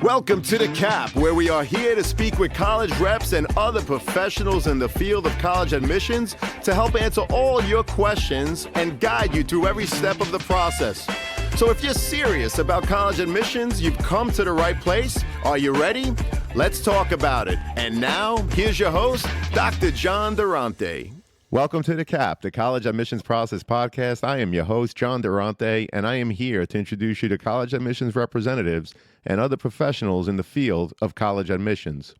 Welcome to The Cap, where we are here to speak with college reps and other professionals in the field of college admissions to help answer all your questions and guide you through every step of the process. So if you're serious about college admissions, you've come to the right place. Are you ready? Let's talk about it. And now, here's your host, Dr. John Durante. Welcome to The Cap, the College Admissions Process Podcast. I am your host, John Durante, and I am here to introduce you to college admissions representatives and other professionals in the field of college admissions.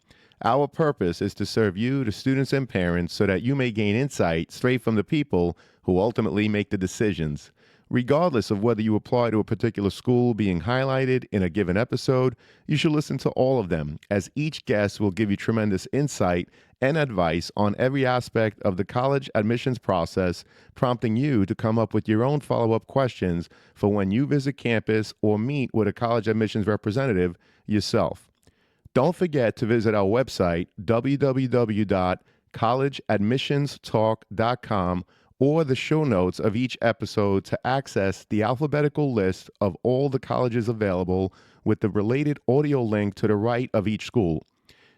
Our purpose is to serve you, the students and parents, so that you may gain insight straight from the people who ultimately make the decisions. Regardless of whether you apply to a particular school being highlighted in a given episode, you should listen to all of them, as each guest will give you tremendous insight and advice on every aspect of the college admissions process, prompting you to come up with your own follow-up questions for when you visit campus or meet with a college admissions representative yourself. Don't forget to visit our website, www.collegeadmissionstalk.com, or the show notes of each episode to access the alphabetical list of all the colleges available with the related audio link to the right of each school.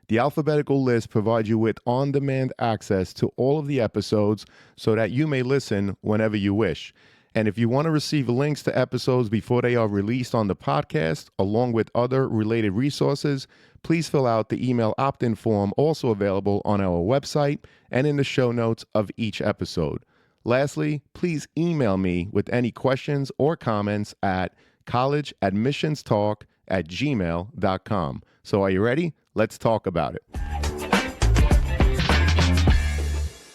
The alphabetical list provides you with on-demand access to all of the episodes so that you may listen whenever you wish. And if you want to receive links to episodes before they are released on the podcast, along with other related resources, please fill out the email opt-in form also available on our website and in the show notes of each episode. Lastly, please email me with any questions or comments at collegeadmissionstalk@gmail.com. So are you ready? Let's talk about it.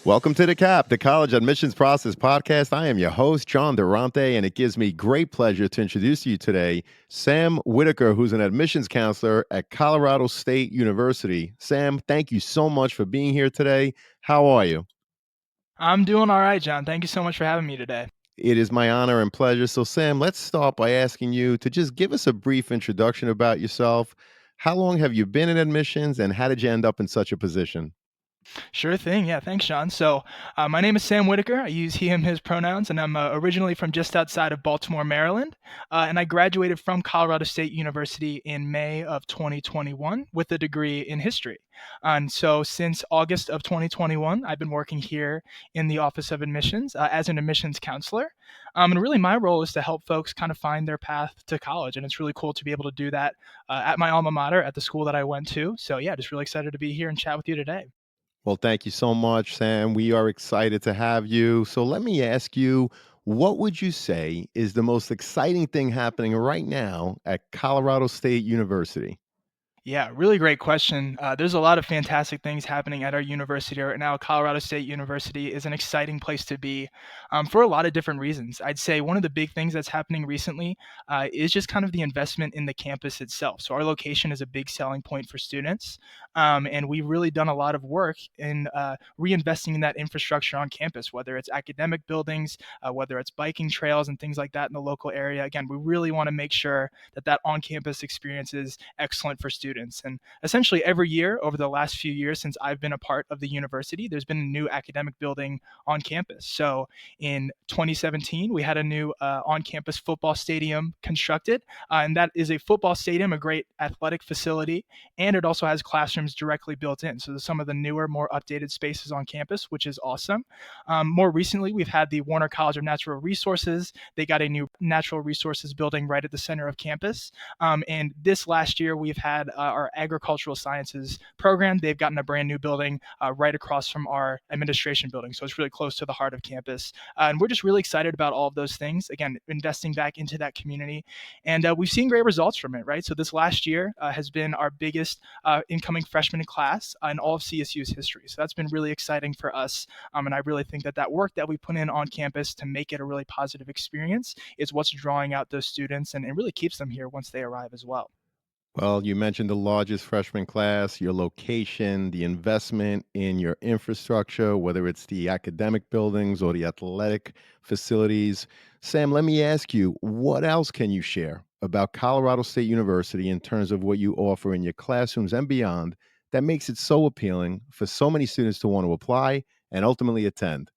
Welcome to The Cap, the College Admissions Process Podcast. I am your host, John Durante, and it gives me great pleasure to introduce to you today Sam Whitaker, who's an admissions counselor at Colorado State University. Sam, thank you so much for being here today. How are you? I'm doing all right, John. Thank you so much for having me today. It is my honor and pleasure. So, Sam, let's start by asking you to just give us a brief introduction about yourself. How long have you been in admissions, and how did you end up in such a position? Sure thing. Yeah, thanks, Sean. So, my name is Sam Whitaker. I use he, him, his pronouns, and I'm originally from just outside of Baltimore, Maryland. And I graduated from Colorado State University in May of 2021 with a degree in history. And so, since August of 2021, I've been working here in the Office of Admissions as an admissions counselor. And really, my role is to help folks kind of find their path to college. And it's really cool to be able to do that at my alma mater, at the school that I went to. So, yeah, just really excited to be here and chat with you today. Well, thank you so much, Sam. We are excited to have you. So, let me ask you, what would you say is the most exciting thing happening right now at Colorado State University? Yeah, really great question. There's a lot of fantastic things happening at our university right now. Colorado State University is an exciting place to be for a lot of different reasons. I'd say one of the big things that's happening recently is just kind of the investment in the campus itself. So our location is a big selling point for students, and we've really done a lot of work in reinvesting in that infrastructure on campus, whether it's academic buildings, whether it's biking trails and things like that in the local area. Again, we really want to make sure that that on-campus experience is excellent for students. And essentially every year over the last few years since I've been a part of the university, there's been a new academic building on campus. So in 2017, we had a new on-campus football stadium constructed, and that is a football stadium, a great athletic facility, and it also has classrooms directly built in. So there's some of the newer, more updated spaces on campus, which is awesome. More recently, we've had the Warner College of Natural Resources. They got a new natural resources building right at the center of campus. And this last year, we've had our agricultural sciences program. They've gotten a brand new building right across from our administration building. So it's really close to the heart of campus. And we're just really excited about all of those things. Again, investing back into that community. And we've seen great results from it, right? So this last year has been our biggest incoming freshman class in all of CSU's history. So that's been really exciting for us. And I really think that that work that we put in on campus to make it a really positive experience is what's drawing out those students and really keeps them here once they arrive as well. Well, you mentioned the largest freshman class, your location, the investment in your infrastructure, whether it's the academic buildings or the athletic facilities. Sam, let me ask you, what else can you share about Colorado State University in terms of what you offer in your classrooms and beyond that makes it so appealing for so many students to want to apply and ultimately attend?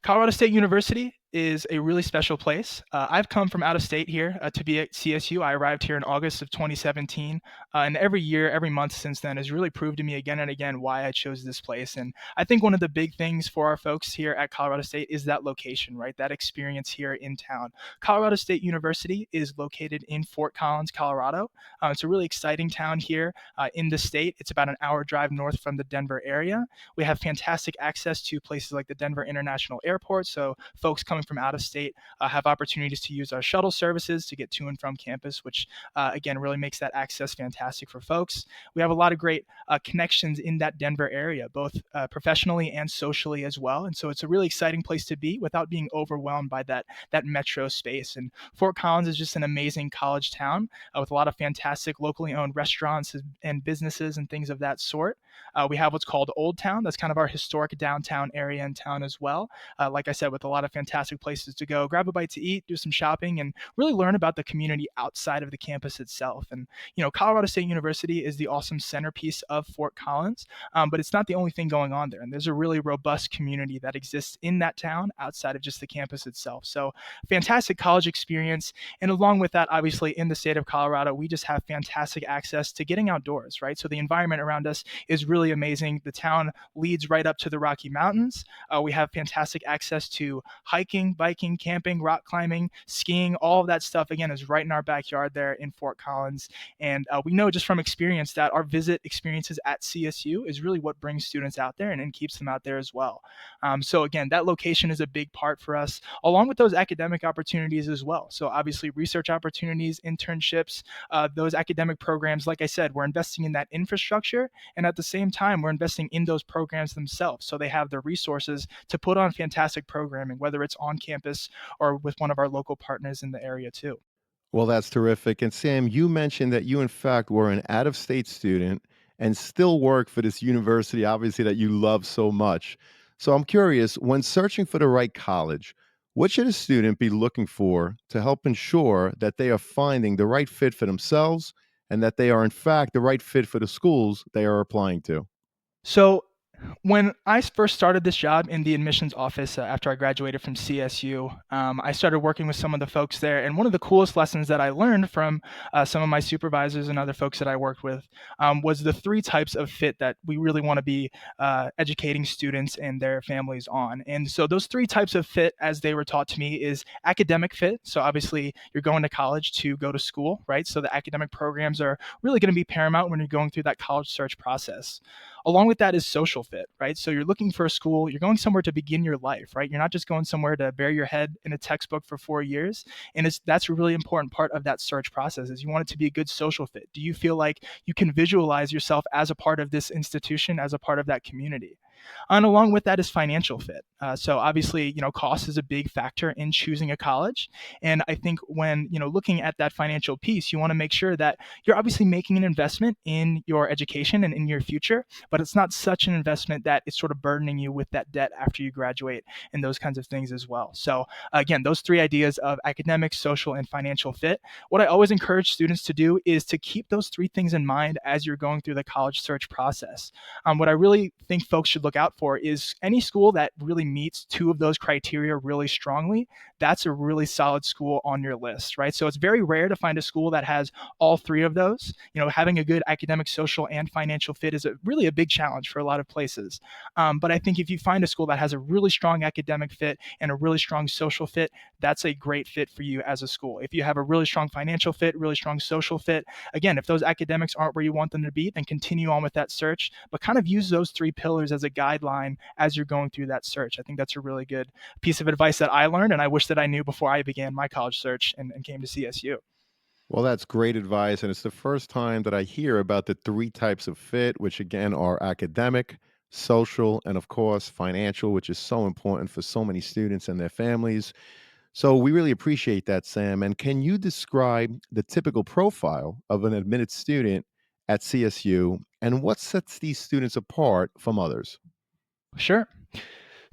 Colorado State University is a really special place. I've come from out of state here to be at CSU. I arrived here in August of 2017, and every year, every month since then has really proved to me again and again why I chose this place. And I think one of the big things for our folks here at Colorado State is that location, right? That experience here in town. Colorado State University is located in Fort Collins, Colorado. It's a really exciting town here in the state. It's about an hour drive north from the Denver area. We have fantastic access to places like the Denver International Airport. So folks coming from out of state have opportunities to use our shuttle services to get to and from campus, which again really makes that access fantastic for folks. We have a lot of great connections in that Denver area, both professionally and socially as well. And so it's a really exciting place to be without being overwhelmed by that metro space. And Fort Collins is just an amazing college town with a lot of fantastic locally owned restaurants and businesses and things of that sort. We have what's called Old Town. That's kind of our historic downtown area in town as well. Like I said, with a lot of fantastic places to go, grab a bite to eat, do some shopping, and really learn about the community outside of the campus itself. And, Colorado State University is the awesome centerpiece of Fort Collins, but it's not the only thing going on there. And there's a really robust community that exists in that town outside of just the campus itself. So, fantastic college experience. And along with that, obviously, in the state of Colorado, we just have fantastic access to getting outdoors, right? So, the environment around us is really amazing. The town leads right up to the Rocky Mountains. We have fantastic access to hiking, biking, camping, rock climbing, skiing. All of that stuff, again, is right in our backyard there in Fort Collins. And we know just from experience that our visit experiences at CSU is really what brings students out there and keeps them out there as well. So, again, that location is a big part for us, along with those academic opportunities as well. So, obviously, research opportunities, internships, those academic programs. Like I said, we're investing in that infrastructure. And at the same time, we're investing in those programs themselves. So they have the resources to put on fantastic programming, whether it's on campus or with one of our local partners in the area too. Well, that's terrific. And Sam, you mentioned that you, in fact, were an out of state student and still work for this university, obviously, that you love so much. So I'm curious, when searching for the right college, what should a student be looking for to help ensure that they are finding the right fit for themselves and that they are, in fact, the right fit for the schools they are applying to? So when I first started this job in the admissions office after I graduated from CSU, I started working with some of the folks there. And one of the coolest lessons that I learned from some of my supervisors and other folks that I worked with was the three types of fit that we really want to be educating students and their families on. And so those three types of fit, as they were taught to me, is academic fit. So obviously, you're going to college to go to school, right? So the academic programs are really going to be paramount when you're going through that college search process. Along with that is social fit, right? So you're looking for a school, you're going somewhere to begin your life, right? You're not just going somewhere to bury your head in a textbook for 4 years. And that's a really important part of that search process is you want it to be a good social fit. Do you feel like you can visualize yourself as a part of this institution, as a part of that community? And along with that is financial fit. So obviously, cost is a big factor in choosing a college. And I think when, looking at that financial piece, you want to make sure that you're obviously making an investment in your education and in your future, but it's not such an investment that it's sort of burdening you with that debt after you graduate and those kinds of things as well. So again, those three ideas of academic, social, and financial fit. What I always encourage students to do is to keep those three things in mind as you're going through the college search process. What I really think folks should look out for is any school that really meets two of those criteria really strongly. That's a really solid school on your list, right? So it's very rare to find a school that has all three of those. Having a good academic, social, and financial fit is really a big challenge for a lot of places. But I think if you find a school that has a really strong academic fit and a really strong social fit, that's a great fit for you as a school. If you have a really strong financial fit, really strong social fit, again, if those academics aren't where you want them to be, then continue on with that search, but kind of use those three pillars as a guideline as you're going through that search. I think that's a really good piece of advice that I learned, and I wish that I knew before I began my college search and came to CSU. Well, that's great advice. And it's the first time that I hear about the three types of fit, which again are academic, social, and of course, financial, which is so important for so many students and their families. So we really appreciate that, Sam. And can you describe the typical profile of an admitted student at CSU and what sets these students apart from others? Sure.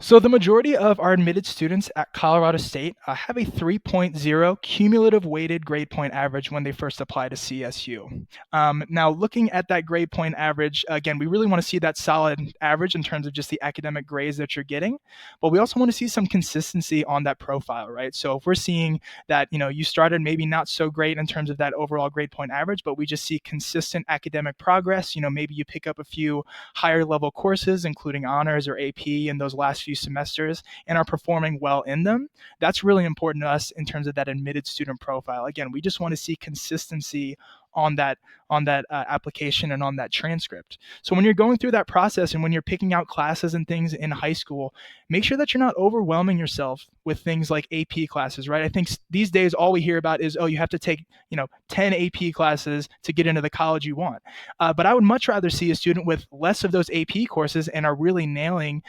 So the majority of our admitted students at Colorado State have a 3.0 cumulative weighted grade point average when they first apply to CSU. Now, looking at that grade point average, again, we really want to see that solid average in terms of just the academic grades that you're getting, but we also want to see some consistency on that profile, right? So if we're seeing that, you started maybe not so great in terms of that overall grade point average, but we just see consistent academic progress, maybe you pick up a few higher level courses, including honors or AP in those last few semesters, and are performing well in them. That's really important to us in terms of that admitted student profile. Again, we just want to see consistency on that application and on that transcript. So when you're going through that process and when you're picking out classes and things in high school, make sure that you're not overwhelming yourself with things like AP classes, right? I think these days all we hear about is, oh, you have to take 10 AP classes to get into the college you want. But I would much rather see a student with less of those AP courses and are really nailing,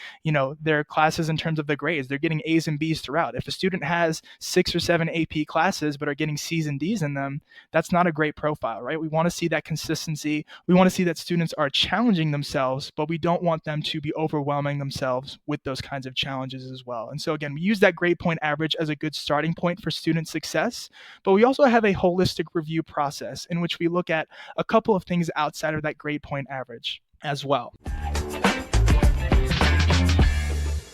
their classes in terms of the grades. They're getting A's and B's throughout. If a student has 6 or 7 AP classes but are getting C's and D's in them, that's not a great profile, right? We want to see that consistency. We want to see that students are challenging themselves, but we don't want them to be overwhelming themselves with those kinds of challenges as well. And so again, we use that grade point average as a good starting point for student success, but we also have a holistic review process in which we look at a couple of things outside of that grade point average as well.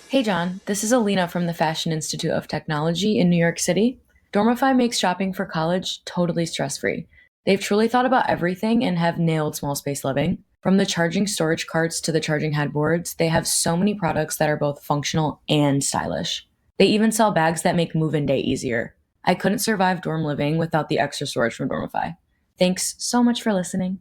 Hey John, this is Alina from the Fashion Institute of Technology in New York City. Dormify makes shopping for college totally stress-free. They've truly thought about everything and have nailed small space living. From the charging storage carts to the charging headboards, they have so many products that are both functional and stylish. They even sell bags that make move-in day easier. I couldn't survive dorm living without the extra storage from Dormify. Thanks so much for listening.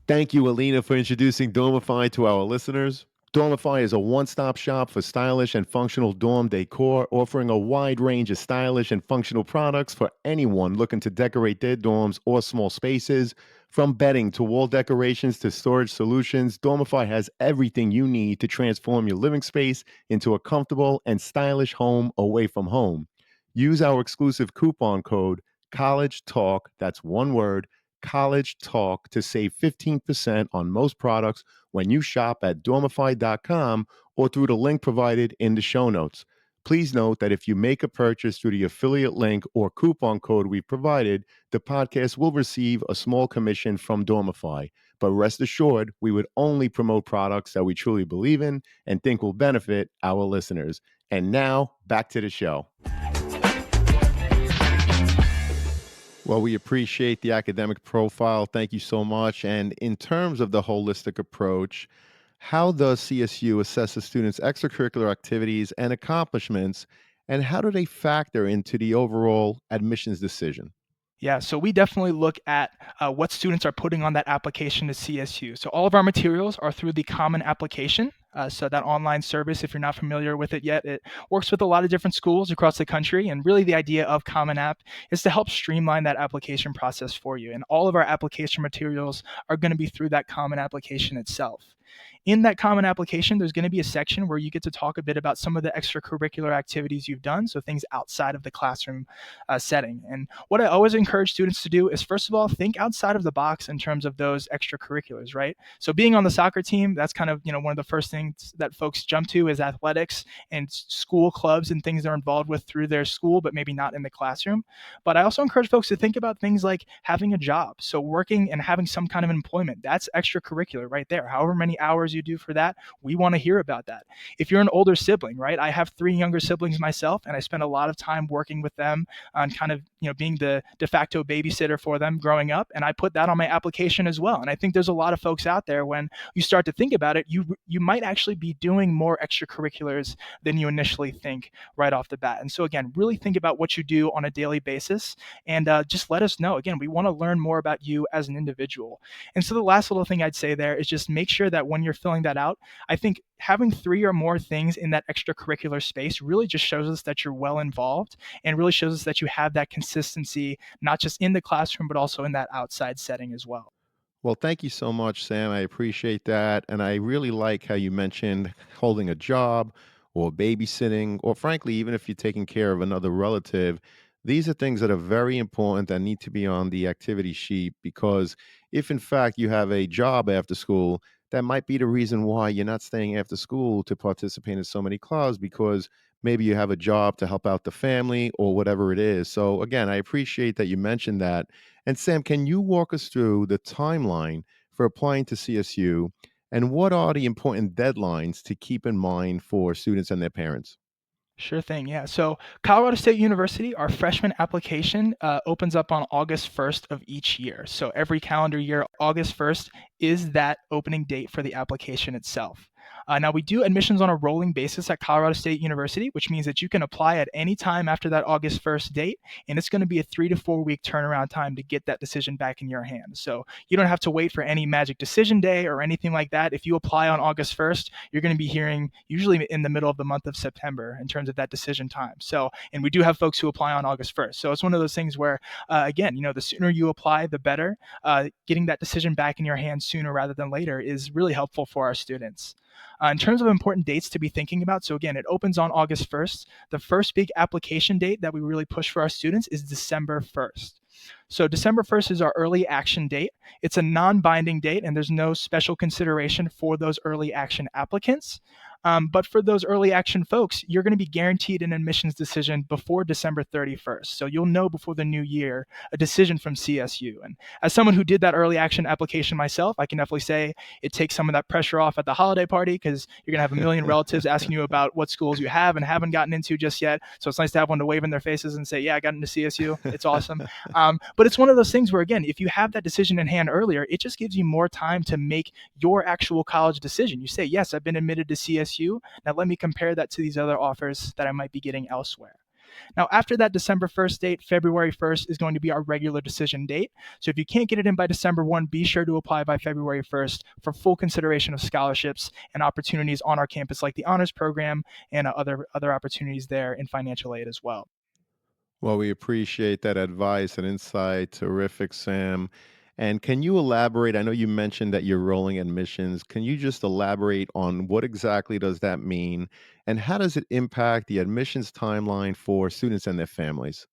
Thank you, Alina, for introducing Dormify to our listeners. Dormify is a one-stop shop for stylish and functional dorm decor, offering a wide range of stylish and functional products for anyone looking to decorate their dorms or small spaces. From bedding to wall decorations to storage solutions, Dormify has everything you need to transform your living space into a comfortable and stylish home away from home. Use our exclusive coupon code College Talk, that's one word, College Talk, to save 15% on most products when you shop at dormify.com or through the link provided in the show notes. Please note that if you make a purchase through the affiliate link or coupon code we provided, the podcast will receive a small commission from Dormify. But rest assured, we would only promote products that we truly believe in and think will benefit our listeners. And now, back to the show. Well, we appreciate the academic profile. Thank you so much. And in terms of the holistic approach, how does CSU assess a student's extracurricular activities and accomplishments, and how do they factor into the overall admissions decision? Yeah, so we definitely look at what students are putting on that application to CSU. So all of our materials are through the Common Application. So that online service, if you're not familiar with it yet, it works with a lot of different schools across the country. And really the idea of Common App is to help streamline that application process for you. And all of our application materials are going to be through that Common Application itself. In that common application, there's going to be a section where you get to talk a bit about some of the extracurricular activities you've done, so things outside of the classroom setting. And what I always encourage students to do is, first of all, think outside of the box in terms of those extracurriculars, right? So being on the soccer team, that's kind of one of the first things that folks jump to is athletics and school clubs and things they're involved with through their school, but maybe not in the classroom. But I also encourage folks to think about things like having a job. So working and having some kind of employment, that's extracurricular right there. However many hours you do for that, we want to hear about that. If you're an older sibling, right? I have 3 younger siblings myself, and I spend a lot of time working with them on kind of, being the de facto babysitter for them growing up. And I put that on my application as well. And I think there's a lot of folks out there, when you start to think about it, you might actually be doing more extracurriculars than you initially think right off the bat. And so again, really think about what you do on a daily basis, and just let us know. Again, we want to learn more about you as an individual. And so the last little thing I'd say there is just make sure that when you're filling that out, I think having 3 or more things in that extracurricular space really just shows us that you're well involved, and really shows us that you have that consistency, not just in the classroom, but also in that outside setting as well. Well, thank you so much, Sam. I appreciate that. And I really like how you mentioned holding a job or babysitting, or frankly, even if you're taking care of another relative. These are things that are very important that need to be on the activity sheet, because if in fact you have a job after school, that might be the reason why you're not staying after school to participate in so many clubs because maybe you have a job to help out the family or whatever it is. So, again, I appreciate that you mentioned that. And, Sam, can you walk us through the timeline for applying to CSU and what are the important deadlines to keep in mind for students and their parents? Sure thing. Yeah. So, Colorado State University, our freshman application opens up on August 1st of each year. So, every calendar year, August 1st is that opening date for the application itself. Now, we do admissions on a rolling basis at Colorado State University, which means that you can apply at any time after that August 1st date, and it's going to be a 3 to 4 week turnaround time to get that decision back in your hands. So, you don't have to wait for any magic decision day or anything like that. If you apply on August 1st, you're going to be hearing usually in the middle of the month of September in terms of that decision time. So, and we do have folks who apply on August 1st. So it's one of those things where, again, the sooner you apply, the better. Getting that decision back in your hands sooner rather than later is really helpful for our students. In terms of important dates to be thinking about, so again, it opens on August 1st. The first big application date that we really push for our students is December 1st. So December 1st is our early action date. It's a non-binding date, and there's no special consideration for those early action applicants. But for those early action folks, you're going to be guaranteed an admissions decision before December 31st. So you'll know before the new year a decision from CSU. And as someone who did that early action application myself, I can definitely say it takes some of that pressure off at the holiday party because you're going to have a million relatives asking you about what schools you have and haven't gotten into just yet. So it's nice to have one to wave in their faces and say, yeah, I got into CSU. It's awesome. But it's one of those things where, again, if you have that decision in hand earlier, it just gives you more time to make your actual college decision. You say, yes, I've been admitted to CSU. Now let me compare that to these other offers that I might be getting elsewhere. Now, after that December 1st date, February 1st is going to be our regular decision date. So if you can't get it in by December 1, be sure to apply by February 1st for full consideration of scholarships and opportunities on our campus like the honors program and other opportunities there in financial aid as well. Well, we appreciate that advice and insight. Terrific, Sam. And can you elaborate? I know you mentioned that you're rolling admissions. Can you just elaborate on what exactly does that mean and how does it impact the admissions timeline for students and their families?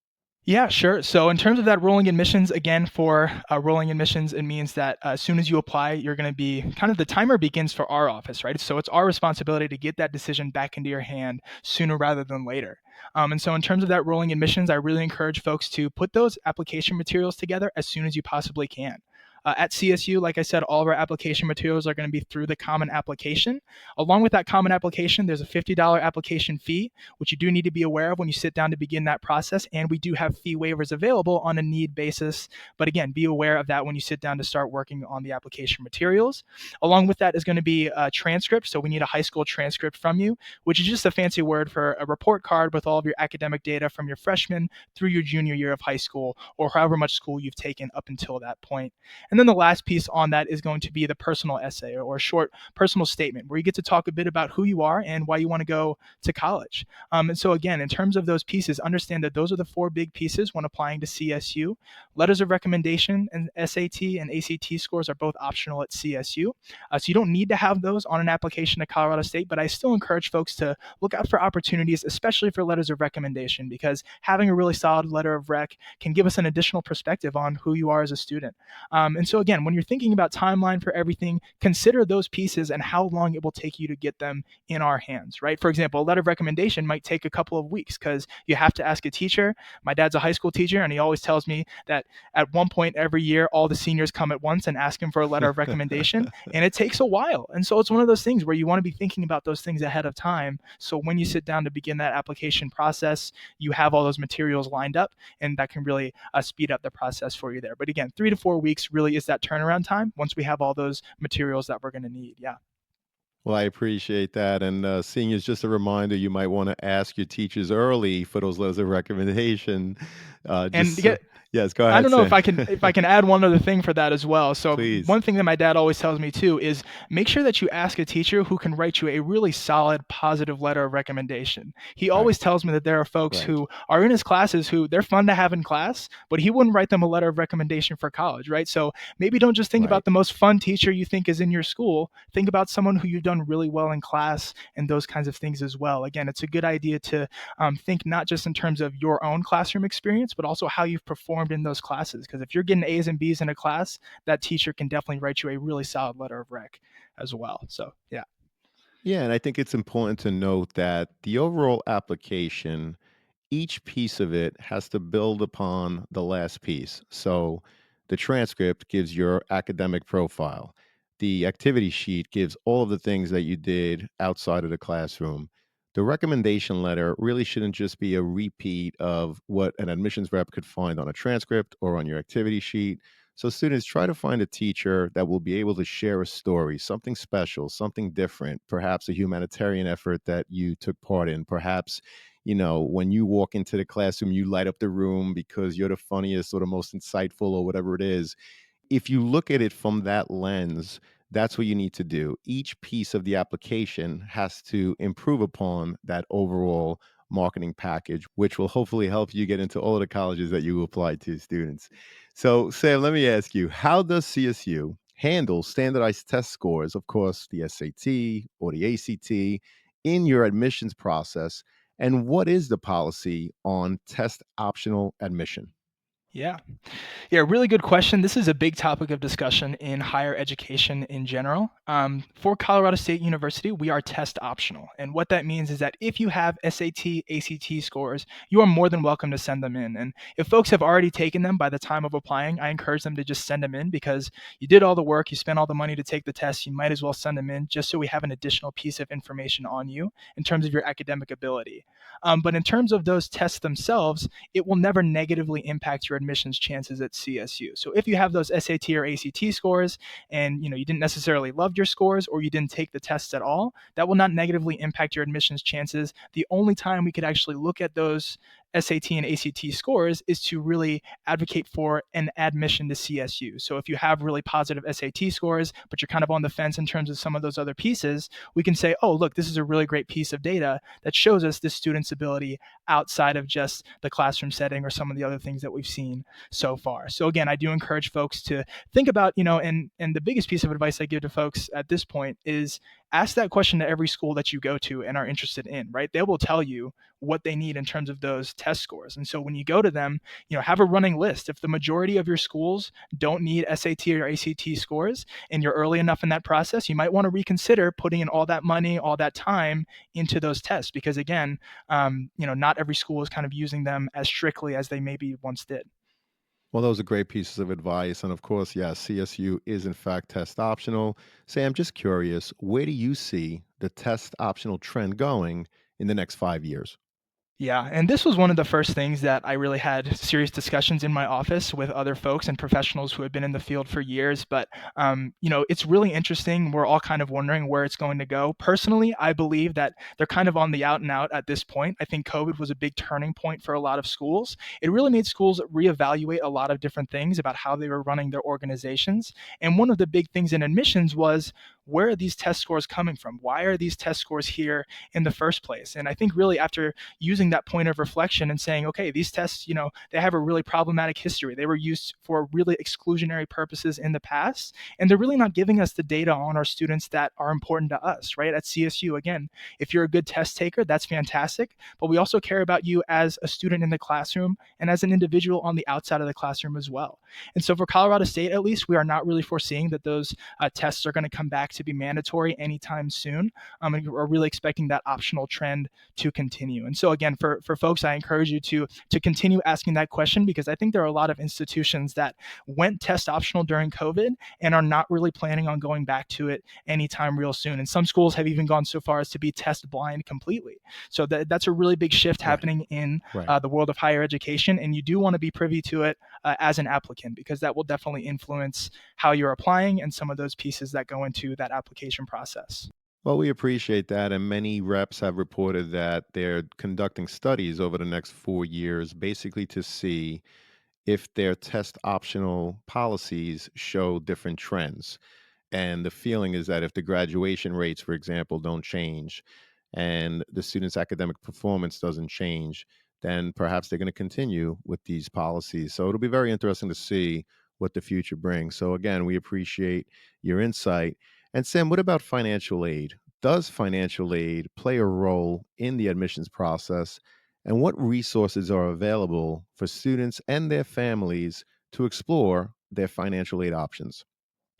Yeah, sure. So in terms of that rolling admissions, again, for rolling admissions, it means that as soon as you apply, you're going to be kind of the timer begins for our office, right? So it's our responsibility to get that decision back into your hand sooner rather than later. And so in terms of that rolling admissions, I really encourage folks to put those application materials together as soon as you possibly can. At CSU, like I said, all of our application materials are going to be through the common application. Along with that common application, there's a $50 application fee, which you do need to be aware of when you sit down to begin that process. And we do have fee waivers available on a need basis. But again, be aware of that when you sit down to start working on the application materials. Along with that is going to be a transcript. So we need a high school transcript from you, which is just a fancy word for a report card with all of your academic data from your freshman through your junior year of high school or however much school you've taken up until that point. And then the last piece on that is going to be the personal essay or a short personal statement where you get to talk a bit about who you are and why you want to go to college. And so again, in terms of those pieces, understand that those are the four big pieces when applying to CSU. Letters of recommendation and SAT and ACT scores are both optional at CSU. So you don't need to have those on an application to Colorado State, but I still encourage folks to look out for opportunities, especially for letters of recommendation, because having a really solid letter of rec can give us an additional perspective on who you are as a student. And so again, when you're thinking about timeline for everything, consider those pieces and how long it will take you to get them in our hands, right? For example, a letter of recommendation might take a couple of weeks because you have to ask a teacher. My dad's a high school teacher, and he always tells me that at one point every year, all the seniors come at once and ask him for a letter of recommendation, and it takes a while. And so it's one of those things where you want to be thinking about those things ahead of time. So when you sit down to begin that application process, you have all those materials lined up, and that can really speed up the process for you there. But again, 3 to 4 weeks really is that turnaround time once we have all those materials that we're going to need. Yeah. Well, I appreciate that. And seniors, just a reminder, you might want to ask your teachers early for those letters of recommendation. And Just yes, go I ahead, don't know Sam. if I can add one other thing for that as well. So Please. one thing that my dad always tells me too is make sure that you ask a teacher who can write you a really solid, positive letter of recommendation. He Right, always tells me that there are folks right, who are in his classes who they're fun to have in class, but he wouldn't write them a letter of recommendation for college, right? So maybe don't just think right. about the most fun teacher you think is in your school. Think about someone who you've done really well in class and those kinds of things as well. Again, it's a good idea to think not just in terms of your own classroom experience, but also how you've performed performed in those classes. Because if you're getting A's and B's in a class, that teacher can definitely write you a really solid letter of rec as well. So yeah. Yeah, and I think it's important to note that the overall application, each piece of it has to build upon the last piece. So the transcript gives your academic profile. The activity sheet gives all of the things that you did outside of the classroom. The recommendation letter really shouldn't just be a repeat of what an admissions rep could find on a transcript or on your activity sheet. So students, try to find a teacher that will be able to share a story, something special, something different, perhaps a humanitarian effort that you took part in, perhaps, when you walk into the classroom, you light up the room because you're the funniest or the most insightful or whatever it is. If you look at it from that lens, that's what you need to do. Each piece of the application has to improve upon that overall marketing package, which will hopefully help you get into all of the colleges that you apply to, students. So, Sam, let me ask you, how does CSU handle standardized test scores, of course, the SAT or the ACT, in your admissions process? And what is the policy on test optional admission? Yeah. Yeah, really good question. This is a big topic of discussion in higher education in general. For Colorado State University, we are test optional. And what that means is that if you have SAT, ACT scores, you are more than welcome to send them in. And if folks have already taken them by the time of applying, I encourage them to just send them in because you did all the work, you spent all the money to take the test, you might as well send them in just so we have an additional piece of information on you in terms of your academic ability. But in terms of those tests themselves, it will never negatively impact your admissions chances at CSU. So if you have those SAT or ACT scores and you didn't necessarily love your scores or you didn't take the tests at all, that will not negatively impact your admissions chances. The only time we could actually look at those SAT and ACT scores is to really advocate for an admission to CSU. So if you have really positive SAT scores, but you're kind of on the fence in terms of some of those other pieces, we can say, oh, look, this is a really great piece of data that shows us this student's ability outside of just the classroom setting or some of the other things that we've seen so far. So again, I do encourage folks to think about, and the biggest piece of advice I give to folks at this point is ask that question to every school that you go to and are interested in, right? They will tell you what they need in terms of those test scores. And so when you go to them, have a running list. If the majority of your schools don't need SAT or ACT scores and you're early enough in that process, you might want to reconsider putting in all that money, all that time into those tests because again, not every school is kind of using them as strictly as they maybe once did. Well, those are great pieces of advice. And of course, yes, CSU is in fact test optional. Sam, just curious, where do you see the test optional trend going in the next 5 years? Yeah, and this was one of the first things that I really had serious discussions in my office with other folks and professionals who had been in the field for years. But it's really interesting. We're all kind of wondering where it's going to go. Personally, I believe that they're kind of on the out and out at this point. I think COVID was a big turning point for a lot of schools. It really made schools reevaluate a lot of different things about how they were running their organizations. And one of the big things in admissions was, where are these test scores coming from? Why are these test scores here in the first place? And I think really after using that point of reflection and saying, okay, these tests, they have a really problematic history. They were used for really exclusionary purposes in the past, and they're really not giving us the data on our students that are important to us, right? At CSU, again, if you're a good test taker, that's fantastic, but we also care about you as a student in the classroom and as an individual on the outside of the classroom as well. And so for Colorado State, at least, we are not really foreseeing that those tests are going to come back to be mandatory anytime soon. And we're really expecting that optional trend to continue. And so again, for folks, I encourage you to continue asking that question because I think there are a lot of institutions that went test optional during COVID and are not really planning on going back to it anytime real soon. And some schools have even gone so far as to be test blind completely. So that's a really big shift happening in the world of higher education. And you do want to be privy to it as an applicant because that will definitely influence how you're applying and some of those pieces that go into that application process. Well, we appreciate that. And many reps have reported that they're conducting studies over the next 4 years, basically to see if their test optional policies show different trends. And the feeling is that if the graduation rates, for example, don't change and the student's academic performance doesn't change, then perhaps they're going to continue with these policies. So it'll be very interesting to see what the future brings. So, again, we appreciate your insight. And, Sam, what about financial aid? Does financial aid play a role in the admissions process? And what resources are available for students and their families to explore their financial aid options?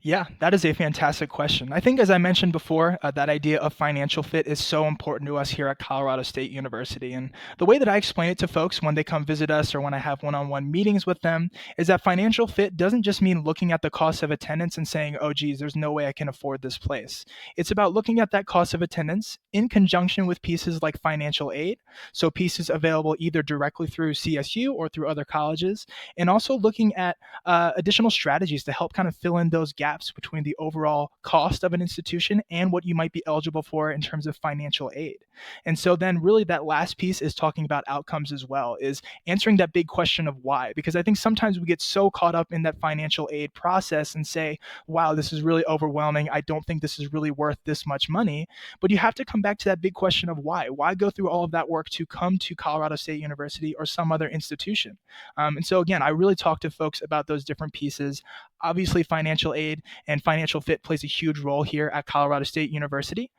Yeah, that is a fantastic question. I think, as I mentioned before, that idea of financial fit is so important to us here at Colorado State University. And the way that I explain it to folks when they come visit us or when I have one on one meetings with them is that financial fit doesn't just mean looking at the cost of attendance and saying, oh, geez, there's no way I can afford this place. It's about looking at that cost of attendance in conjunction with pieces like financial aid. So, pieces available either directly through CSU or through other colleges, and also looking at additional strategies to help kind of fill in those gaps between the overall cost of an institution and what you might be eligible for in terms of financial aid. And so then really that last piece is talking about outcomes as well, is answering that big question of why. Because I think sometimes we get so caught up in that financial aid process and say, wow, this is really overwhelming. I don't think this is really worth this much money. But you have to come back to that big question of why. Why go through all of that work to come to Colorado State University or some other institution? And so again, I really talk to folks about those different pieces. Obviously, financial aid and financial fit plays a huge role here at Colorado State University.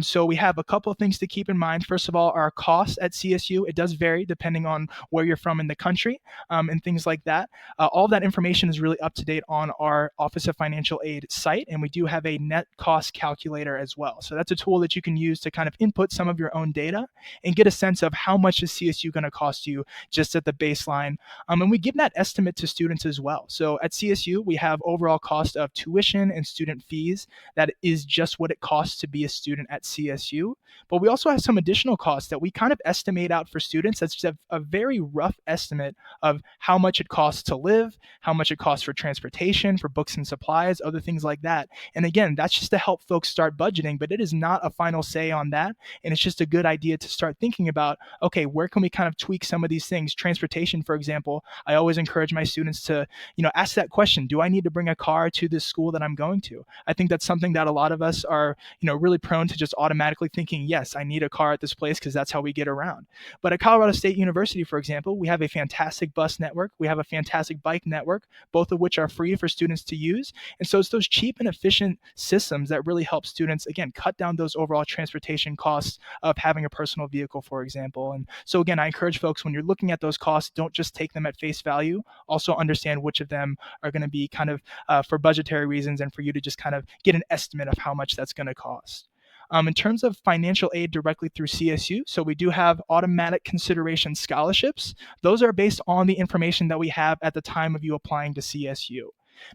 So we have a couple of things to keep in mind. First of all, our costs at CSU, it does vary depending on where you're from in the country, and things like that. All of that information is really up to date on our Office of Financial Aid site, and we do have a net cost calculator as well. So that's a tool that you can use to kind of input some of your own data and get a sense of how much is CSU going to cost you just at the baseline. And we give that estimate to students as well. So at CSU, we have overall cost of tuition and student fees. That is just what it costs to be a student at CSU. But we also have some additional costs that we kind of estimate out for students. That's just a very rough estimate of how much it costs to live, how much it costs for transportation, for books and supplies, other things like that. And again, that's just to help folks start budgeting, but it is not a final say on that. And it's just a good idea to start thinking about, okay, where can we kind of tweak some of these things? Transportation, for example, I always encourage my students to, ask that question, do I need to bring a car to this school that I'm going to? I think that's something that a lot of us are, really prone to just automatically thinking, yes, I need a car at this place because that's how we get around. But at Colorado State University, for example, we have a fantastic bus network. We have a fantastic bike network, both of which are free for students to use. And so it's those cheap and efficient systems that really help students, again, cut down those overall transportation costs of having a personal vehicle, for example. And so again, I encourage folks, when you're looking at those costs, don't just take them at face value. Also understand which of them are going to be kind of for budgetary reasons and for you to just kind of get an estimate of how much that's going to cost. In terms of financial aid directly through CSU, so we do have automatic consideration scholarships. Those are based on the information that we have at the time of you applying to CSU.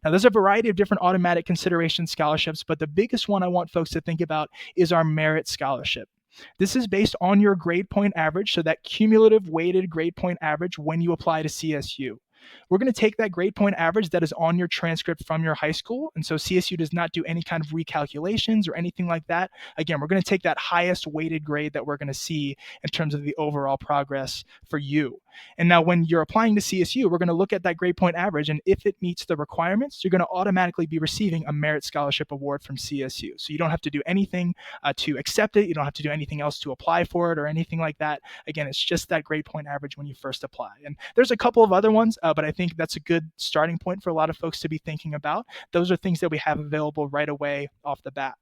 Now, there's a variety of different automatic consideration scholarships, but the biggest one I want folks to think about is our merit scholarship. This is based on your grade point average, so that cumulative weighted grade point average when you apply to CSU. We're going to take that grade point average that is on your transcript from your high school. And so CSU does not do any kind of recalculations or anything like that. Again, we're going to take that highest weighted grade that we're going to see in terms of the overall progress for you. And now when you're applying to CSU, we're going to look at that grade point average. And if it meets the requirements, you're going to automatically be receiving a merit scholarship award from CSU. So you don't have to do anything to accept it. You don't have to do anything else to apply for it or anything like that. Again, it's just that grade point average when you first apply. And there's a couple of other ones, but I think that's a good starting point for a lot of folks to be thinking about. Those are things that we have available right away off the bat.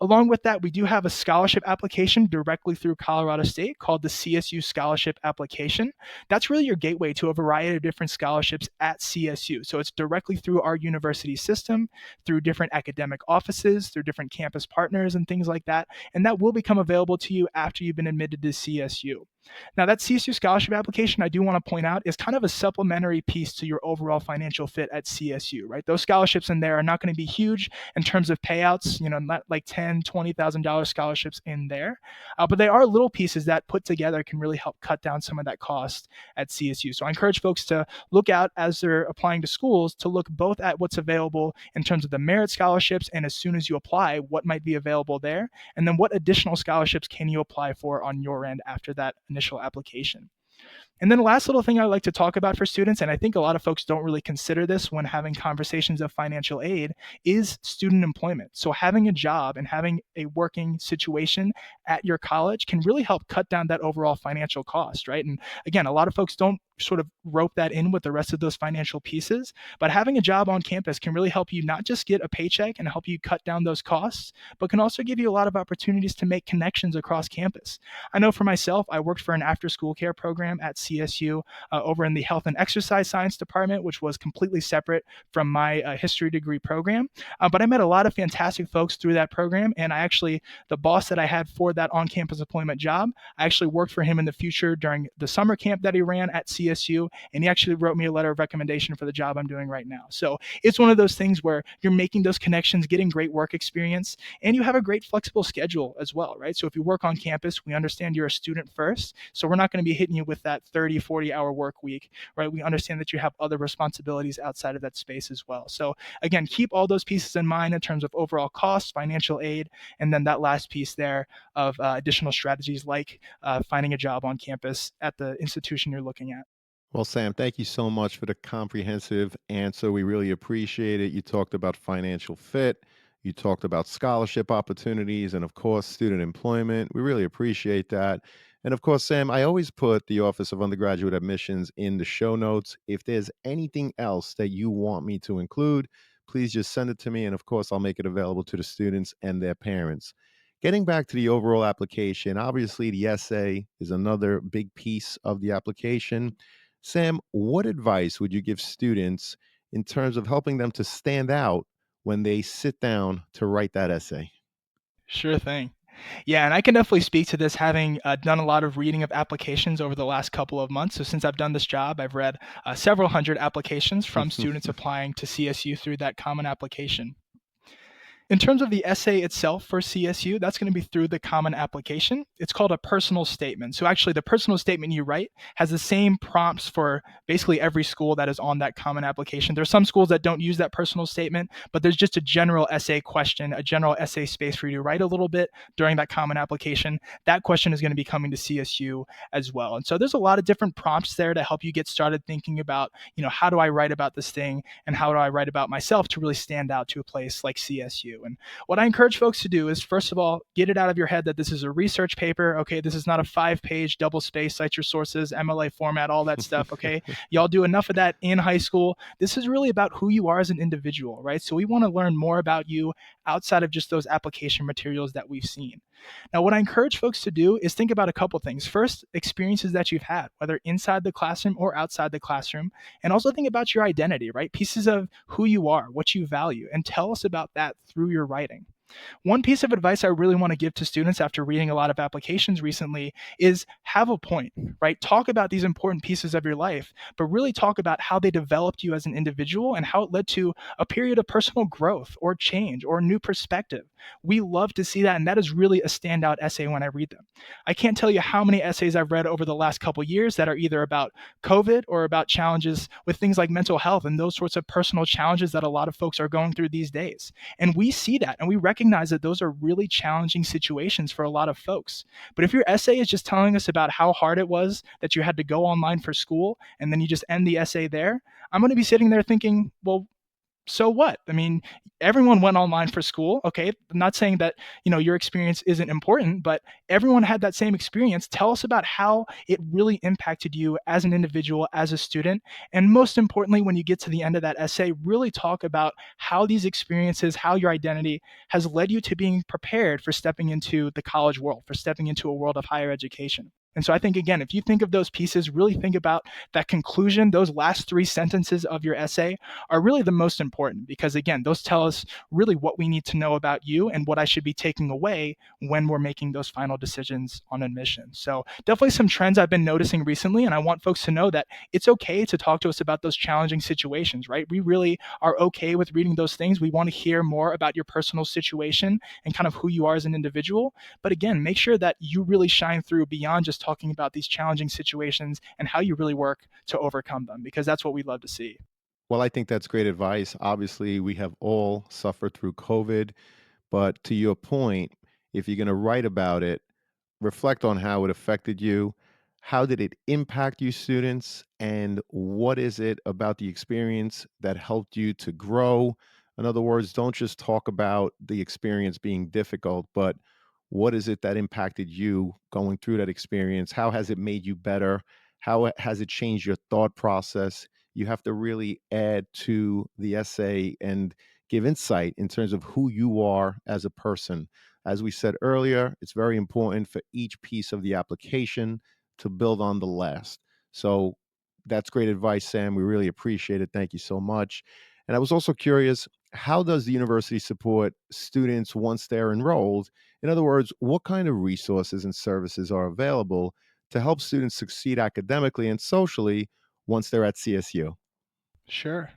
Along with that, we do have a scholarship application directly through Colorado State called the CSU Scholarship Application. That's really your gateway to a variety of different scholarships at CSU. So it's directly through our university system, through different academic offices, through different campus partners and things like that. And that will become available to you after you've been admitted to CSU. Now, that CSU scholarship application, I do want to point out, is kind of a supplementary piece to your overall financial fit at CSU, right? Those scholarships in there are not going to be huge in terms of payouts, not like $10,000, $20,000 scholarships in there, but they are little pieces that put together can really help cut down some of that cost at CSU. So I encourage folks to look out as they're applying to schools to look both at what's available in terms of the merit scholarships, and as soon as you apply, what might be available there, and then what additional scholarships can you apply for on your end after that initial application. And then the last little thing I like to talk about for students, and I think a lot of folks don't really consider this when having conversations of financial aid, is student employment. So having a job and having a working situation at your college can really help cut down that overall financial cost, right? And again, a lot of folks don't sort of rope that in with the rest of those financial pieces, but having a job on campus can really help you not just get a paycheck and help you cut down those costs, but can also give you a lot of opportunities to make connections across campus. I know for myself, I worked for an after school care program at CSU over in the health and exercise science department, which was completely separate from my history degree program. But I met a lot of fantastic folks through that program. And the boss that I had for that on campus employment job, I actually worked for him in the future during the summer camp that he ran at CSU. And he actually wrote me a letter of recommendation for the job I'm doing right now. So it's one of those things where you're making those connections, getting great work experience, and you have a great flexible schedule as well, right? So if you work on campus, we understand you're a student first. So we're not going to be hitting you with that 30, 40-hour work week, right? We understand that you have other responsibilities outside of that space as well. So again, keep all those pieces in mind in terms of overall costs, financial aid, and then that last piece there of additional strategies like finding a job on campus at the institution you're looking at. Well, Sam, thank you so much for the comprehensive answer. We really appreciate it. You talked about financial fit, you talked about scholarship opportunities, and of course, student employment. We really appreciate that. And of course, Sam, I always put the Office of Undergraduate Admissions in the show notes. If there's anything else that you want me to include, please just send it to me. And of course, I'll make it available to the students and their parents. Getting back to the overall application, obviously, the essay is another big piece of the application. Sam, what advice would you give students in terms of helping them to stand out when they sit down to write that essay? Sure thing. Yeah, and I can definitely speak to this having done a lot of reading of applications over the last couple of months. So since I've done this job, I've read several hundred applications from students applying to CSU through that common application. In terms of the essay itself for CSU, that's going to be through the common application. It's called a personal statement. So actually, the personal statement you write has the same prompts for basically every school that is on that common application. There are some schools that don't use that personal statement, but there's just a general essay question, a general essay space for you to write a little bit during that common application. That question is going to be coming to CSU as well. And so there's a lot of different prompts there to help you get started thinking about, how do I write about this thing and how do I write about myself to really stand out to a place like CSU. And what I encourage folks to do is, first of all, get it out of your head that this is a research paper. Okay, this is not a 5-page double space, cite your sources, MLA format, all that stuff. Okay, y'all do enough of that in high school. This is really about who you are as an individual, right? So we want to learn more about you outside of just those application materials that we've seen. Now, what I encourage folks to do is think about a couple things. First, experiences that you've had, whether inside the classroom or outside the classroom, and also think about your identity, right? Pieces of who you are, what you value, and tell us about that through your writing. One piece of advice I really want to give to students after reading a lot of applications recently is have a point, right? Talk about these important pieces of your life, but really talk about how they developed you as an individual and how it led to a period of personal growth or change or new perspective. We love to see that, and that is really a standout essay when I read them. I can't tell you how many essays I've read over the last couple years that are either about COVID or about challenges with things like mental health and those sorts of personal challenges that a lot of folks are going through these days. And we see that and we recognize that those are really challenging situations for a lot of folks. But if your essay is just telling us about how hard it was that you had to go online for school and then you just end the essay there, I'm going to be sitting there thinking, well, so what? I mean, everyone went online for school. Okay. I'm not saying that, your experience isn't important, but everyone had that same experience. Tell us about how it really impacted you as an individual, as a student. And most importantly, when you get to the end of that essay, really talk about how these experiences, how your identity has led you to being prepared for stepping into the college world, for stepping into a world of higher education. And so I think, again, if you think of those pieces, really think about that conclusion, those last 3 sentences of your essay are really the most important because, again, those tell us really what we need to know about you and what I should be taking away when we're making those final decisions on admission. So definitely some trends I've been noticing recently, and I want folks to know that it's okay to talk to us about those challenging situations, right? We really are okay with reading those things. We want to hear more about your personal situation and kind of who you are as an individual. But again, make sure that you really shine through beyond just talking about these challenging situations and how you really work to overcome them, because that's what we love to see. Well, I think that's great advice. Obviously, we have all suffered through COVID, but to your point, if you're going to write about it, reflect on how it affected you. How did it impact you students? And what is it about the experience that helped you to grow? In other words, don't just talk about the experience being difficult, but what is it that impacted you going through that experience? How has it made you better? Has it changed your thought process? You have to really add to the essay and give insight in terms of who you are as a person. As we said earlier, it's very important for each piece of the application to build on the last. So that's great advice, Sam. We really appreciate it. Thank you so much. And I was also curious, how does the university support students once they're enrolled? In other words, what kind of resources and services are available to help students succeed academically and socially once they're at CSU? Sure.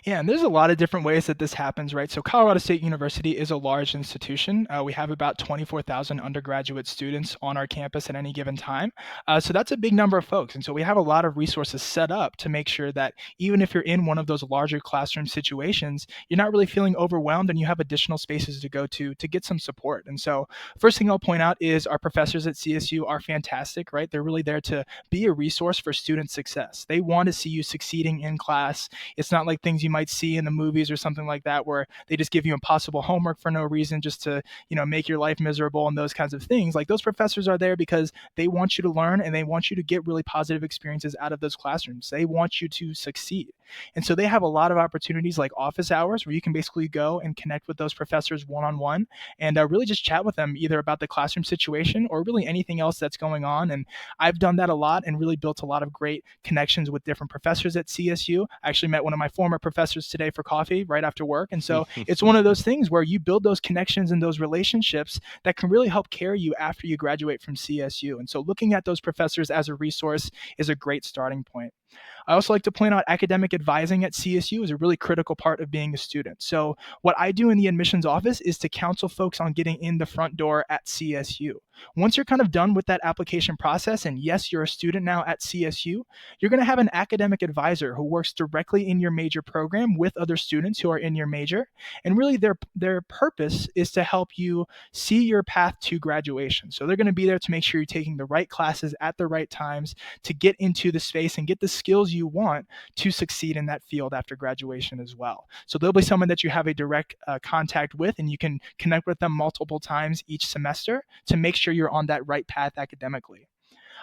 Yeah, and there's a lot of different ways that this happens, right? So Colorado State University is a large institution. We have about 24,000 undergraduate students on our campus at any given time. So that's a big number of folks. And so we have a lot of resources set up to make sure that even if you're in one of those larger classroom situations, you're not really feeling overwhelmed and you have additional spaces to go to get some support. And so first thing I'll point out is our professors at CSU are fantastic, right? They're really there to be a resource for student success. They want to see you succeeding in class. It's not like things you might see in the movies or something like that where they just give you impossible homework for no reason just to, make your life miserable and those kinds of things. Like those professors are there because they want you to learn and they want you to get really positive experiences out of those classrooms. They want you to succeed. And so they have a lot of opportunities like office hours where you can basically go and connect with those professors one-on-one and really just chat with them either about the classroom situation or really anything else that's going on. And I've done that a lot and really built a lot of great connections with different professors at CSU. I actually met one of my former professors today for coffee right after work. And so it's one of those things where you build those connections and those relationships that can really help carry you after you graduate from CSU. And so looking at those professors as a resource is a great starting point. I also like to point out academic advising at CSU is a really critical part of being a student. So what I do in the admissions office is to counsel folks on getting in the front door at CSU. Once you're kind of done with that application process, and yes, you're a student now at CSU, you're going to have an academic advisor who works directly in your major program with other students who are in your major. And really their purpose is to help you see your path to graduation. So they're going to be there to make sure you're taking the right classes at the right times to get into the space and get the skills you want to succeed in that field after graduation as well. So there'll be someone that you have a direct contact with, and you can connect with them multiple times each semester to make sure you're on that right path academically.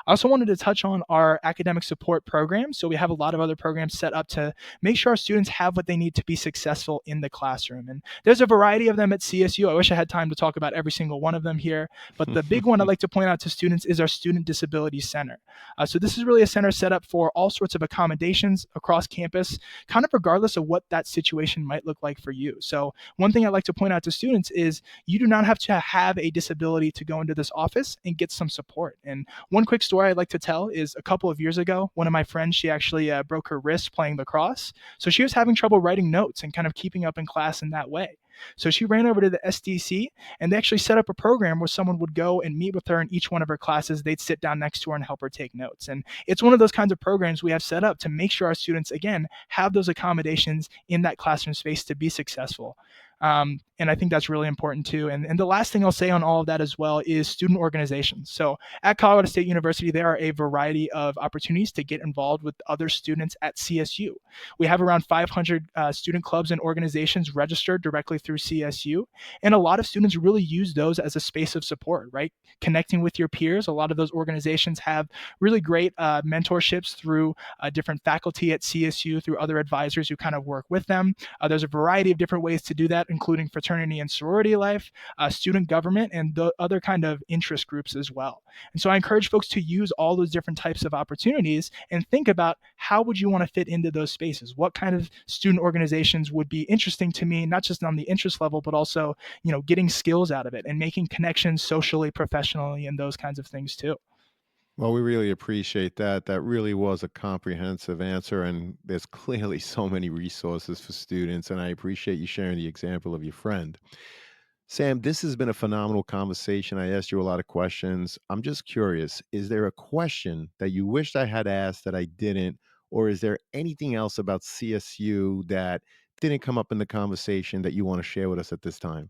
I also wanted to touch on our academic support programs. So we have a lot of other programs set up to make sure our students have what they need to be successful in the classroom. And there's a variety of them at CSU. I wish I had time to talk about every single one of them here. But the big one I'd like to point out to students is our Student Disability Center. So this is really a center set up for all sorts of accommodations across campus, kind of regardless of what that situation might look like for you. So one thing I'd like to point out to students is you do not have to have a disability to go into this office and get some support. And one quick story I'd like to tell is a couple of years ago, one of my friends, she actually broke her wrist playing lacrosse. So she was having trouble writing notes and kind of keeping up in class in that way. So she ran over to the SDC and they actually set up a program where someone would go and meet with her in each one of her classes. They'd sit down next to her and help her take notes. And it's one of those kinds of programs we have set up to make sure our students, again, have those accommodations in that classroom space to be successful. And I think that's really important too. And the last thing I'll say on all of that as well is student organizations. So at Colorado State University, there are a variety of opportunities to get involved with other students at CSU. We have around 500 student clubs and organizations registered directly through CSU. And a lot of students really use those as a space of support, right? Connecting with your peers. A lot of those organizations have really great mentorships through different faculty at CSU, through other advisors who kind of work with them. There's a variety of different ways to do that, including fraternity and sorority life, student government, and the other kind of interest groups as well. And so I encourage folks to use all those different types of opportunities and think about how would you want to fit into those spaces? What kind of student organizations would be interesting to me, not just on the interest level, but also, getting skills out of it and making connections socially, professionally, and those kinds of things too. Well, we really appreciate that. That really was a comprehensive answer, and there's clearly so many resources for students. And I appreciate you sharing the example of your friend. Sam, this has been a phenomenal conversation. I asked you a lot of questions. I'm just curious, is there a question that you wished I had asked that I didn't? Or is there anything else about CSU that didn't come up in the conversation that you want to share with us at this time?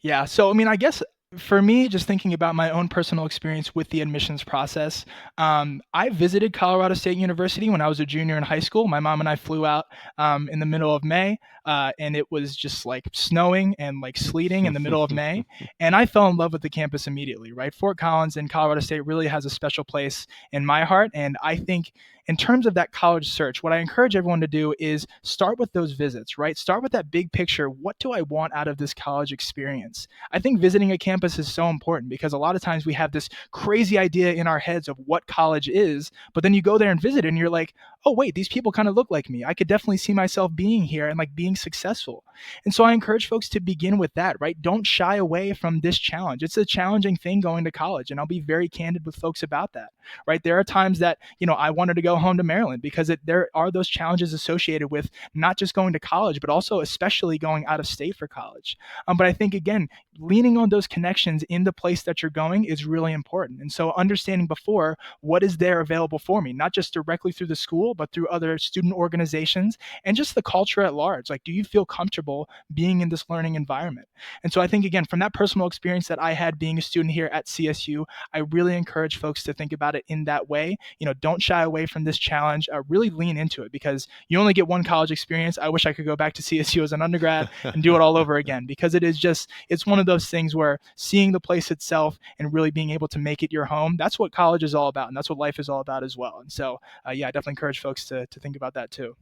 Yeah. So, I mean, I guess For me, just thinking about my own personal experience with the admissions process, I visited Colorado State University when I was a junior in high school. My mom and I flew out in the middle of May, and it was just like snowing and like sleeting in the middle of May. And I fell in love with the campus immediately, right? Fort Collins and Colorado State really has a special place in my heart. And I think in terms of that college search, what I encourage everyone to do is start with those visits, right? Start with that big picture. What do I want out of this college experience? I think visiting a campus is so important because a lot of times we have this crazy idea in our heads of what college is, but then you go there and visit and you're like, oh, wait, these people kind of look like me. I could definitely see myself being here and like being successful. And so I encourage folks to begin with that, right? Don't shy away from this challenge. It's a challenging thing going to college, and I'll be very candid with folks about that, right? There are times that, I wanted to go home to Maryland because there are those challenges associated with not just going to college, but also especially going out of state for college. But I think, again, leaning on those connections in the place that you're going is really important. And so understanding before what is there available for me, not just directly through the school, but through other student organizations and just the culture at large. Like, do you feel comfortable being in this learning environment? And so I think, again, from that personal experience that I had being a student here at CSU, I really encourage folks to think about it in that way. Don't shy away from this challenge. Really lean into it because you only get one college experience. I wish I could go back to CSU as an undergrad and do it all over again because it's one of those things where seeing the place itself and really being able to make it your home, that's what college is all about. And that's what life is all about as well. And so, I definitely encourage folks to think about that too.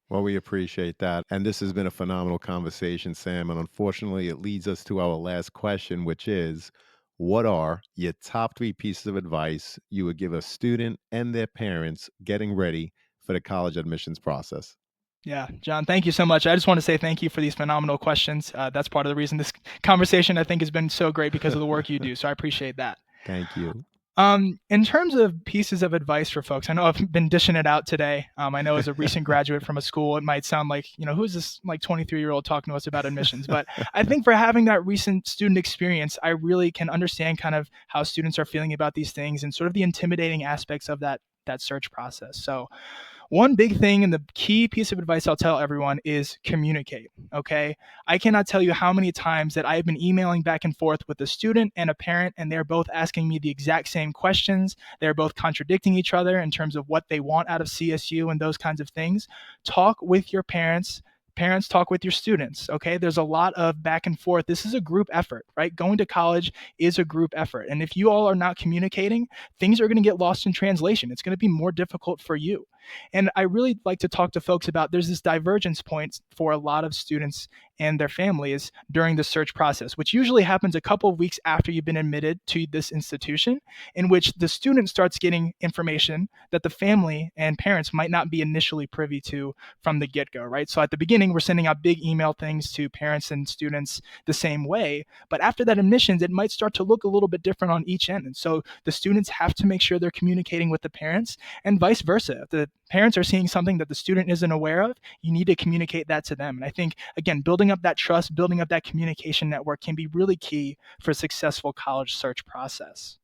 Well, we appreciate that. And this has been a phenomenal conversation, Sam. And unfortunately, it leads us to our last question, which is, what are your top 3 pieces of advice you would give a student and their parents getting ready for the college admissions process? Yeah, John, thank you so much. I just want to say thank you for these phenomenal questions. That's part of the reason this conversation, I think, has been so great because of the work you do. So I appreciate that. Thank you. In terms of pieces of advice for folks, I know I've been dishing it out today. I know as a recent graduate from a school, it might sound like, who's this like 23-year-old talking to us about admissions? But I think for having that recent student experience, I really can understand kind of how students are feeling about these things and sort of the intimidating aspects of that search process. So one big thing and the key piece of advice I'll tell everyone is communicate, okay? I cannot tell you how many times that I've been emailing back and forth with a student and a parent, and they're both asking me the exact same questions. They're both contradicting each other in terms of what they want out of CSU and those kinds of things. Talk with your parents. Parents, talk with your students, okay? There's a lot of back and forth. This is a group effort, right? Going to college is a group effort. And if you all are not communicating, things are going to get lost in translation. It's going to be more difficult for you. And I really like to talk to folks about there's this divergence point for a lot of students and their families during the search process, which usually happens a couple of weeks after you've been admitted to this institution, in which the student starts getting information that the family and parents might not be initially privy to from the get-go, right? So at the beginning, we're sending out big email things to parents and students the same way, but after that admissions, it might start to look a little bit different on each end. And so the students have to make sure they're communicating with the parents and vice versa. If the parents are seeing something that the student isn't aware of, you need to communicate that to them. And I think, again, building up that trust, building up that communication network can be really key for a successful college search process.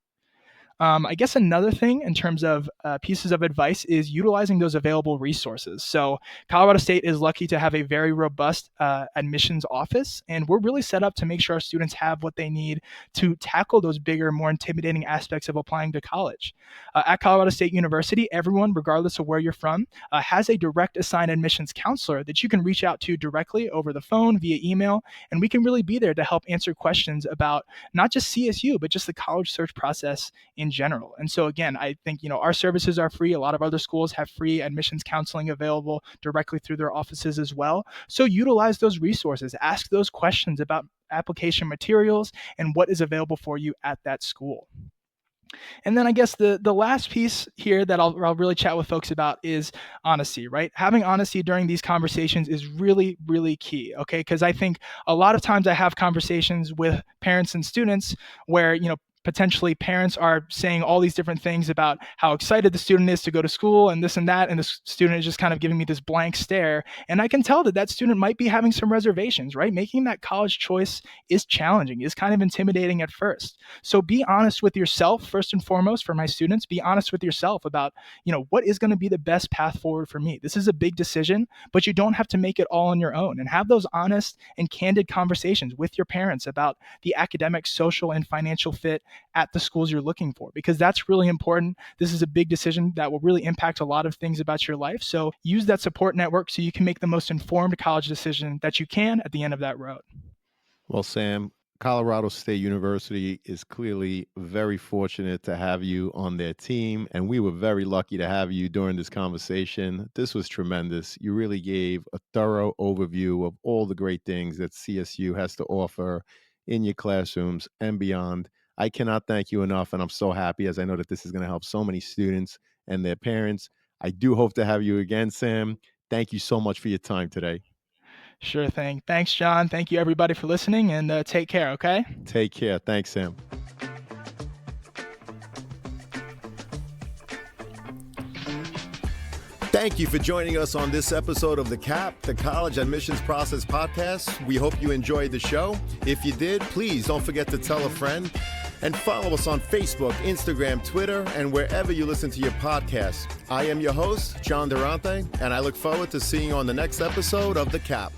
I guess another thing in terms of pieces of advice is utilizing those available resources. So Colorado State is lucky to have a very robust admissions office, and we're really set up to make sure our students have what they need to tackle those bigger, more intimidating aspects of applying to college. At Colorado State University, everyone, regardless of where you're from, has a direct assigned admissions counselor that you can reach out to directly over the phone, via email, and we can really be there to help answer questions about not just CSU, but just the college search process in general. And so again, I think, our services are free. A lot of other schools have free admissions counseling available directly through their offices as well. So utilize those resources, ask those questions about application materials and what is available for you at that school. And then I guess the last piece here that I'll really chat with folks about is honesty, right? Having honesty during these conversations is really, really key, okay? Because I think a lot of times I have conversations with parents and students where, potentially parents are saying all these different things about how excited the student is to go to school and this and that, and the student is just kind of giving me this blank stare. And I can tell that that student might be having some reservations, right? Making that college choice is challenging, is kind of intimidating at first. So be honest with yourself, first and foremost, for my students. Be honest with yourself about, what is going to be the best path forward for me. This is a big decision, but you don't have to make it all on your own, and have those honest and candid conversations with your parents about the academic, social, and financial fit at the schools you're looking for, because that's really important. This is a big decision that will really impact a lot of things about your life. So use that support network so you can make the most informed college decision that you can at the end of that road. Well, Sam, Colorado State University is clearly very fortunate to have you on their team, and we were very lucky to have you during this conversation. This was tremendous. You really gave a thorough overview of all the great things that CSU has to offer in your classrooms and beyond. I cannot thank you enough, and I'm so happy, as I know that this is going to help so many students and their parents. I do hope to have you again, Sam. Thank you so much for your time today. Sure thing. Thanks, John. Thank you, everybody, for listening, and take care, okay? Take care. Thanks, Sam. Thank you for joining us on this episode of The CAP, the College Admissions Process Podcast. We hope you enjoyed the show. If you did, please don't forget to tell a friend. And follow us on Facebook, Instagram, Twitter, and wherever you listen to your podcasts. I am your host, John Durante, and I look forward to seeing you on the next episode of The CAP.